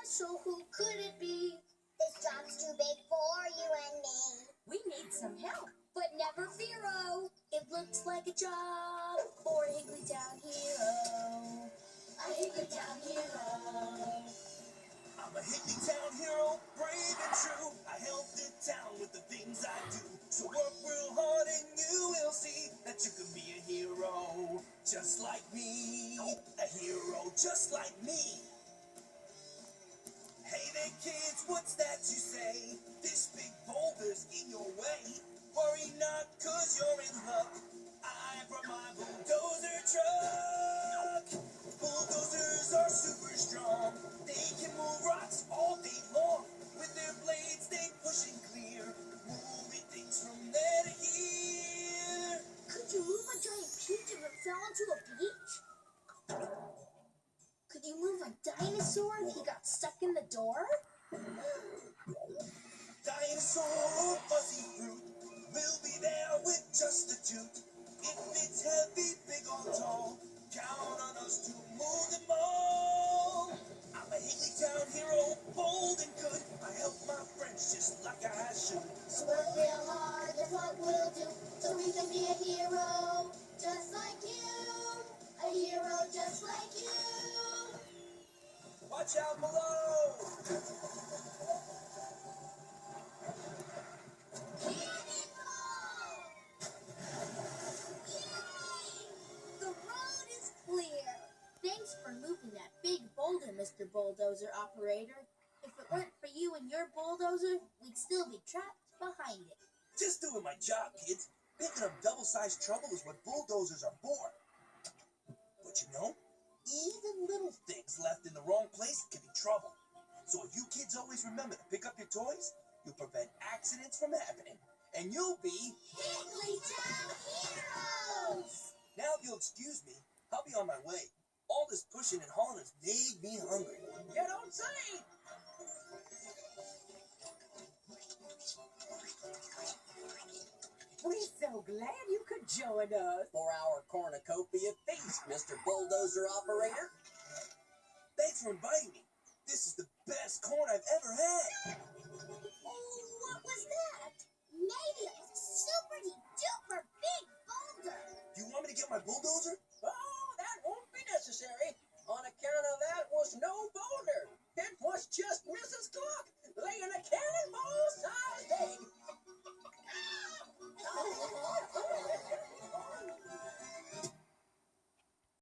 so who could it be? This job's too big for you and me. We need some help, but never fear-o. It looks like a job for a Higglytown hero. A Higglytown hero. I'm a Higglytown hero, brave and true. I help the town with the things I do. So work real hard and you will see that you can be a hero just like me. A hero just like me. Hey there kids, what's that you say? This big boulder's in your way. Worry not, cause you're in luck. I brought my bulldozer truck. Bulldozers are super strong. They can move rocks all day long. With their blades they push and clear, moving things from there to here. Could you move a giant peach if it fell into a beach? Could you move a dinosaur if he got stuck in the door? Dinosaur or fuzzy fruit, we'll be there with just a toot. If it's heavy, big or tall, count on us to move them all. I'm a Higglytown hero, bold and good. I help my friends just like I should. So work real hard, that's what we'll do, so we can be a hero, just like you. A hero just like you. Watch out below! The road is clear. Thanks for moving that big boulder, Mr. Bulldozer Operator. If it weren't for you and your bulldozer, we'd still be trapped behind it. Just doing my job, kids. Picking up double-sized trouble is what bulldozers are for. But you know, even little things left in the wrong place can be trouble. So if you kids always remember to pick up your toys, you'll prevent accidents from happening. And you'll be Higglytown heroes! Now if you'll excuse me, I'll be on my way. All this pushing and hauling has made me hungry. You don't say! We're so glad you could join us. For our Corn-U-Copia feast, Mr. Bulldozer Operator. Thanks for inviting me. This is the best corn I've ever had. Oh, what was that? Maybe it was a super duper big boulder. Do you want me to get my bulldozer?